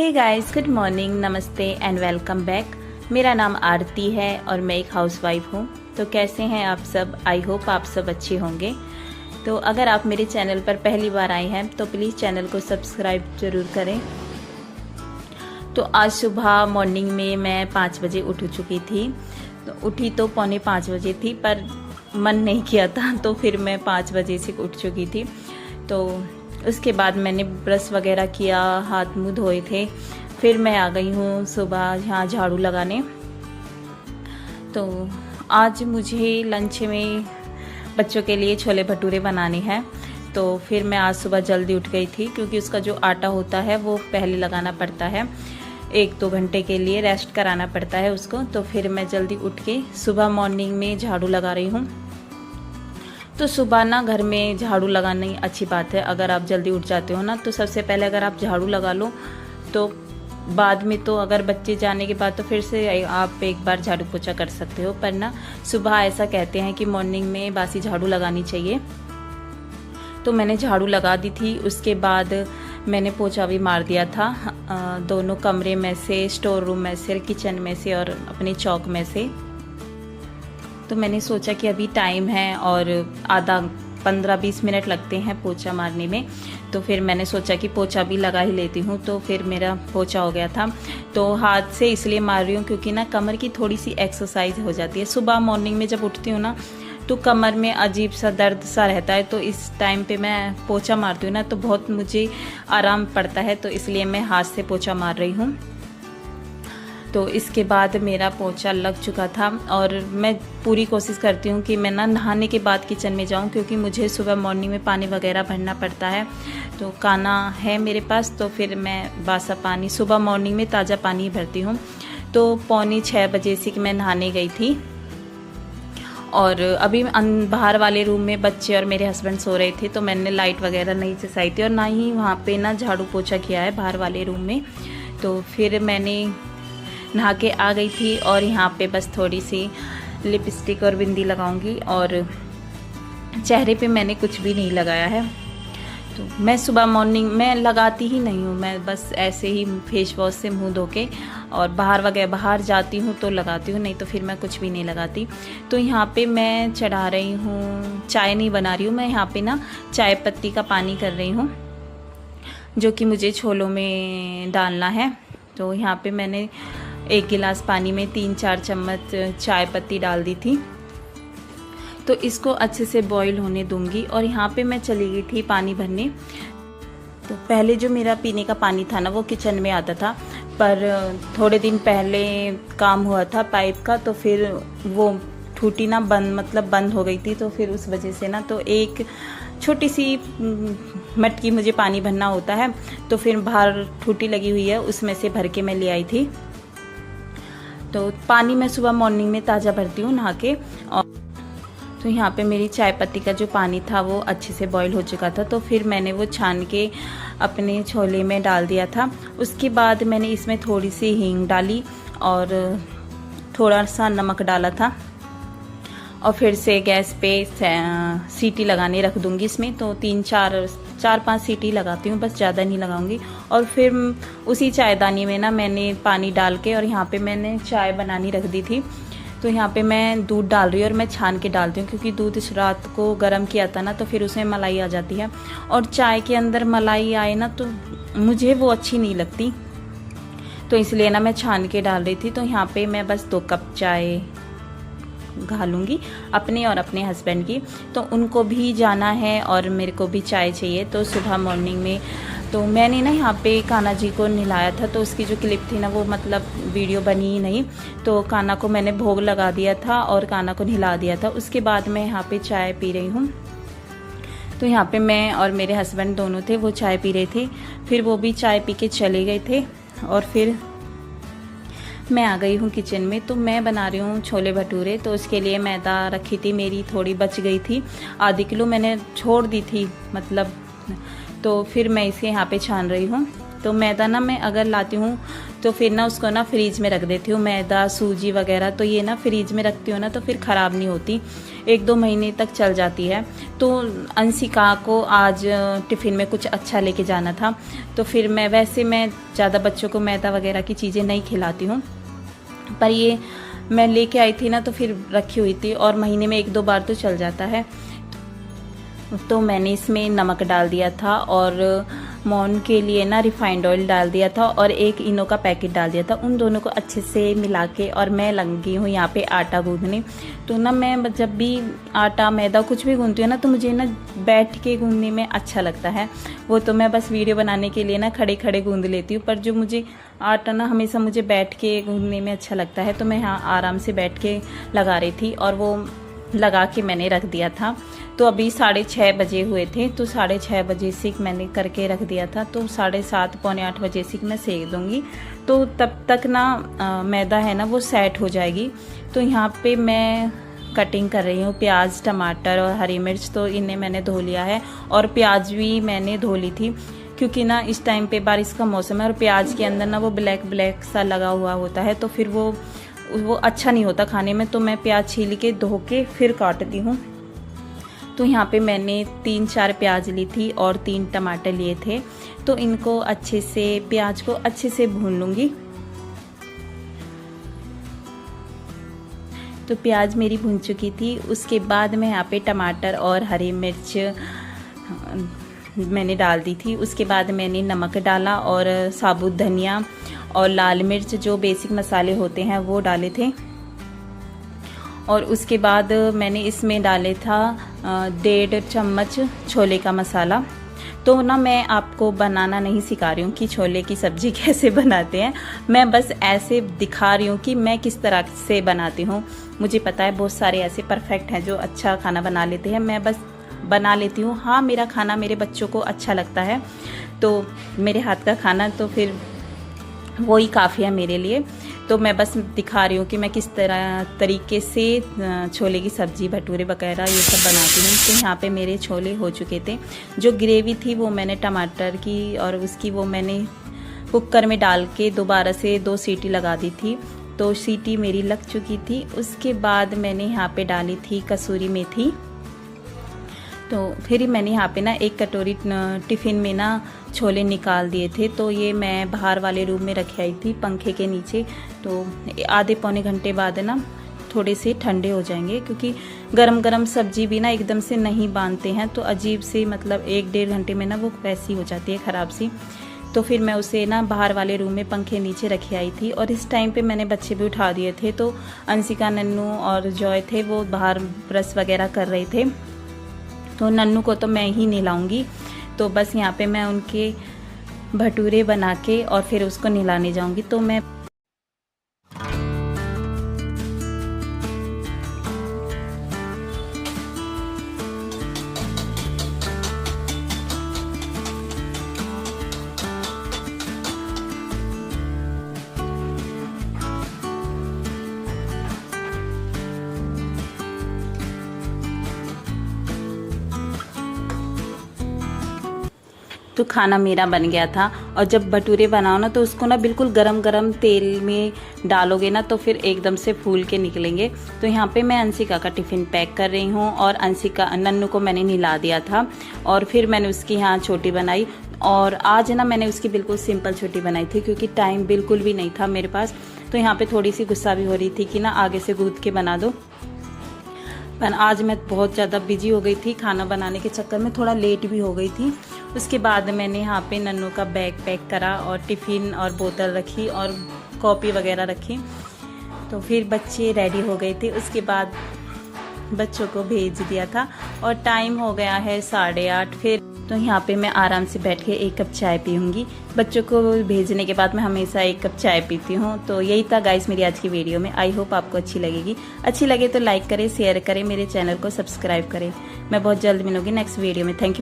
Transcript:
Hey guys, good morning, नमस्ते and welcome back. मेरा नाम आरती है और मैं एक हाउसवाइफ हूँ। तो कैसे हैं आप सब? आई होप आप सब अच्छे होंगे। तो अगर आप मेरे चैनल पर पहली बार आए हैं तो प्लीज़ चैनल को सब्सक्राइब ज़रूर करें। तो आज सुबह मॉर्निंग में मैं 5 बजे उठ चुकी थी। तो उठी तो 4:45 बजे थी, पर मन नहीं किया था तो फिर मैं 5 बजे से उठ चुकी थी। तो उसके बाद मैंने ब्रश वगैरह किया, हाथ मुंह धोए थे। फिर मैं आ गई हूँ सुबह यहाँ झाड़ू लगाने। तो आज मुझे लंच में बच्चों के लिए छोले भटूरे बनाने हैं। तो फिर मैं आज सुबह जल्दी उठ गई थी, क्योंकि उसका जो आटा होता है वो पहले लगाना पड़ता है, 1-2 घंटे के लिए रेस्ट कराना पड़ता है उसको। तो फिर मैं जल्दी उठ के सुबह मॉर्निंग में झाड़ू लगा रही हूँ। तो सुबह ना घर में झाड़ू लगाना अच्छी बात है। अगर आप जल्दी उठ जाते हो ना, तो सबसे पहले अगर आप झाड़ू लगा लो तो बाद में, तो अगर बच्चे जाने के बाद तो फिर से आप एक बार झाड़ू पोछा कर सकते हो। पर ना सुबह ऐसा कहते हैं कि मॉर्निंग में बासी झाड़ू लगानी चाहिए। तो मैंने झाड़ू लगा दी थी। उसके बाद मैंने पोछा भी मार दिया था, दोनों कमरे में से, स्टोर रूम में से, किचन में से और अपने चौक में से। तो मैंने सोचा कि अभी टाइम है और आधा 15-20 मिनट लगते हैं पोछा मारने में। तो फिर मैंने सोचा कि पोछा भी लगा ही लेती हूँ। तो फिर मेरा पोछा हो गया था। तो हाथ से इसलिए मार रही हूँ क्योंकि ना कमर की थोड़ी सी एक्सरसाइज हो जाती है। सुबह मॉर्निंग में जब उठती हूँ ना, तो कमर में अजीब सा दर्द सा रहता है। तो इस टाइम पे मैं पोछा मारती हूँ ना, तो बहुत मुझे आराम पड़ता है। तो इसलिए मैं हाथ से पोछा मार रही हूँ। तो इसके बाद मेरा पोछा लग चुका था और मैं पूरी कोशिश करती हूँ कि मैं ना नहाने के बाद किचन में जाऊँ, क्योंकि मुझे सुबह मॉर्निंग में पानी वगैरह भरना पड़ता है। तो काना है मेरे पास, तो फिर मैं बासा पानी सुबह मॉर्निंग में ताज़ा पानी भरती हूँ। तो 5:45 बजे से कि मैं नहाने गई थी। और अभी बाहर वाले रूम में बच्चे और मेरे हस्बैंड सो रहे थे, तो मैंने लाइट वगैरह नहीं जलाई थी और ना ही वहाँ पे ना झाड़ू पोछा किया है बाहर वाले रूम में। तो फिर मैंने नहा के आ गई थी और यहाँ पे बस थोड़ी सी लिपस्टिक और बिंदी लगाऊंगी, और चेहरे पे मैंने कुछ भी नहीं लगाया है। तो मैं सुबह मॉर्निंग में लगाती ही नहीं हूँ, मैं बस ऐसे ही फेस वॉश से मुंह धो के और बाहर जाती हूँ तो लगाती हूँ, नहीं तो फिर मैं कुछ भी नहीं लगाती। तो यहाँ पे मैं चढ़ा रही हूँ, चाय नहीं बना रही हूँ मैं, यहाँ पे ना चाय पत्ती का पानी कर रही हूँ, जो कि मुझे छोलों में डालना है। तो यहाँ पे मैंने 1 गिलास पानी में 3-4 चम्मच चाय पत्ती डाल दी थी। तो इसको अच्छे से बॉईल होने दूंगी। और यहाँ पे मैं चली गई थी पानी भरने। तो पहले जो मेरा पीने का पानी था ना, वो किचन में आता था, पर थोड़े दिन पहले काम हुआ था पाइप का, तो फिर वो टूटी ना बंद हो गई थी। तो फिर उस वजह से ना, तो एक छोटी सी मटकी मुझे पानी भरना होता है, तो फिर बाहर टूटी लगी हुई है, उसमें से भर के मैं ले आई थी। तो पानी मैं सुबह मॉर्निंग में ताज़ा भरती हूँ नहा के। और तो यहाँ पे मेरी चाय पत्ती का जो पानी था वो अच्छे से बॉईल हो चुका था। तो फिर मैंने वो छान के अपने छोले में डाल दिया था। उसके बाद मैंने इसमें थोड़ी सी हींग डाली और थोड़ा सा नमक डाला था, और फिर से गैस पे सीटी लगाने रख दूंगी इसमें। तो 4-5 सीटी लगाती हूँ, बस ज़्यादा नहीं लगाऊंगी। और फिर उसी चायदानी में ना मैंने पानी डाल के, और यहाँ पे मैंने चाय बनानी रख दी थी। तो यहाँ पे मैं दूध डाल रही हूँ और मैं छान के डालती हूँ, क्योंकि दूध इस रात को गर्म किया था ना, तो फिर उसमें मलाई आ जाती है। और चाय के अंदर मलाई आए ना, तो मुझे वो अच्छी नहीं लगती, तो इसलिए ना मैं छान के डाल रही थी। तो यहाँ पे मैं बस 2 कप चाय घालूंगी, अपने और अपने हस्बैंड की। तो उनको भी जाना है और मेरे को भी चाय चाहिए। तो सुबह मॉर्निंग में तो मैंने ना यहाँ पे कान्हा जी को नहलाया था, तो उसकी जो क्लिप थी ना, वो मतलब वीडियो बनी ही नहीं। तो कान्हा को मैंने भोग लगा दिया था और कान्हा को नहला दिया था। उसके बाद मैं यहाँ पे चाय पी रही हूँ। तो यहाँ पे मैं और मेरे हस्बैंड दोनों थे, वो चाय पी रहे थे। फिर वो भी चाय पी के चले गए थे और फिर मैं आ गई हूँ किचन में। तो मैं बना रही हूँ छोले भटूरे। तो उसके लिए मैदा रखी थी, मेरी थोड़ी बच गई थी, आधी किलो मैंने छोड़ दी थी मतलब। तो फिर मैं इसे यहाँ पे छान रही हूँ। तो मैदा ना मैं अगर लाती हूँ तो फिर ना उसको ना फ्रीज में रख देती हूँ। मैदा, सूजी वगैरह तो ये ना फ्रीज में रखती हूँ ना तो फिर ख़राब नहीं होती, 1-2 महीने तक चल जाती है। तो अंशिका को आज टिफ़िन में कुछ अच्छा लेके जाना था, तो फिर मैं ज़्यादा बच्चों को मैदा वगैरह की चीज़ें नहीं खिलाती हूँ, पर ये मैं लेके आई थी ना तो फिर रखी हुई थी और महीने में 1-2 बार तो चल जाता है। तो मैंने इसमें नमक डाल दिया था और मोहन के लिए ना रिफाइंड ऑयल डाल दिया था और 1 इनो का पैकेट डाल दिया था। उन दोनों को अच्छे से मिला के और मैं लगी हूँ यहाँ पे आटा गूंदने। तो ना मैं जब भी आटा, मैदा कुछ भी गूंदती हूँ ना तो मुझे ना बैठ के गूंदने में अच्छा लगता है। वो तो मैं बस वीडियो बनाने के लिए ना खड़े खड़े गूंद लेती हूँ, पर जो मुझे आटा ना हमेशा मुझे बैठ के गूंदने में अच्छा लगता है। तो मैं यहाँ आराम से बैठ के लगा रही थी और वो लगा के मैंने रख दिया था। तो अभी 6:30 बजे हुए थे, तो 6:30 बजे से मैंने करके रख दिया था। तो 7:30 पौने 8 बजे से मैं सेक दूंगी, तो तब तक ना मैदा है ना वो सेट हो जाएगी। तो यहाँ पे मैं कटिंग कर रही हूँ प्याज, टमाटर और हरी मिर्च। तो इन्हें मैंने धो लिया है और प्याज भी मैंने धो ली थी, क्योंकि ना इस टाइम पे बारिश का मौसम है और प्याज के अंदर ना वो ब्लैक ब्लैक सा लगा हुआ होता है, तो फिर वो अच्छा नहीं होता खाने में। तो मैं प्याज छील के धो के फिर काटती हूँ। तो यहाँ पे मैंने 3-4 प्याज ली थी और 3 टमाटर लिए थे। तो इनको अच्छे से, प्याज को अच्छे से भून लूँगी। तो प्याज मेरी भून चुकी थी। उसके बाद मैं यहाँ पे टमाटर और हरी मिर्च मैंने डाल दी थी। उसके बाद मैंने नमक डाला और साबुत धनिया और लाल मिर्च, जो बेसिक मसाले होते हैं वो डाले थे। और उसके बाद मैंने इसमें डाले था 1.5 चम्मच छोले का मसाला। तो ना मैं आपको बनाना नहीं सिखा रही हूँ कि छोले की सब्ज़ी कैसे बनाते हैं, मैं बस ऐसे दिखा रही हूँ कि मैं किस तरह से बनाती हूँ। मुझे पता है बहुत सारे ऐसे परफेक्ट हैं जो अच्छा खाना बना लेते हैं, मैं बस बना लेती हूँ। हाँ, मेरा खाना मेरे बच्चों को अच्छा लगता है, तो मेरे हाथ का खाना तो फिर वही काफ़ी है मेरे लिए। तो मैं बस दिखा रही हूँ कि मैं किस तरीके से छोले की सब्ज़ी, भटूरे वगैरह ये सब बनाती हूँ। तो यहाँ पे मेरे छोले हो चुके थे। जो ग्रेवी थी वो मैंने टमाटर की और उसकी वो मैंने कुकर में डाल के दोबारा से 2 सीटी लगा दी थी। तो सीटी मेरी लग चुकी थी। उसके बाद मैंने यहाँ पे डाली थी कसूरी मेथी। तो फिर मैंने यहाँ पे ना 1 कटोरी टिफ़िन में ना छोले निकाल दिए थे। तो ये मैं बाहर वाले रूम में रख आई थी पंखे के नीचे। तो आधे पौने घंटे बाद ना थोड़े से ठंडे हो जाएंगे, क्योंकि गरम गरम सब्जी भी ना एकदम से नहीं बांधते हैं, तो अजीब से मतलब 1-1.5 घंटे में ना वो वैसी हो जाती है ख़राब सी। तो फिर मैं उसे ना बाहर वाले रूम में पंखे नीचे रखी आई थी। और इस टाइम पे मैंने बच्चे भी उठा दिए थे। तो अंशिका, नन्नू और जॉय थे, वो बाहर ब्रश वगैरह कर रहे थे। तो नन्नू को तो मैं ही नहलाऊंगी। तो बस यहाँ पे मैं उनके भटूरे बना के और फिर उसको नहलाने जाऊंगी। तो मैं तो खाना मेरा बन गया था। और जब भटूरे बनाओ ना तो उसको ना बिल्कुल गरम गरम तेल में डालोगे ना तो फिर एकदम से फूल के निकलेंगे। तो यहाँ पे मैं अंशिका का टिफ़िन पैक कर रही हूँ और नन्नू को मैंने नहला दिया था और फिर मैंने उसकी यहाँ छोटी बनाई। और आज ना मैंने उसकी बिल्कुल सिंपल छोटी बनाई थी, क्योंकि टाइम बिल्कुल भी नहीं था मेरे पास। तो यहाँ पे थोड़ी सी गुस्सा भी हो रही थी कि ना आगे से गूँथ के बना दो, पर आज मैं बहुत ज़्यादा बिजी हो गई थी खाना बनाने के चक्कर में, थोड़ा लेट भी हो गई थी। उसके बाद मैंने यहाँ पे नन्नू का बैग पैक करा और टिफ़िन और बोतल रखी और कॉपी वगैरह रखी। तो फिर बच्चे रेडी हो गए थे। उसके बाद बच्चों को भेज दिया था और टाइम हो गया है 8:30। फिर तो यहाँ पे मैं आराम से बैठ के 1 कप चाय पीऊँगी। बच्चों को भेजने के बाद मैं हमेशा 1 कप चाय पीती हूँ। तो यही था गाइस मेरी आज की वीडियो में। आई होप आपको अच्छी लगेगी। अच्छी लगे तो लाइक करें, शेयर करें, मेरे चैनल को सब्सक्राइब करें। मैं बहुत जल्द मिलूँगी नेक्स्ट वीडियो में। Thank you.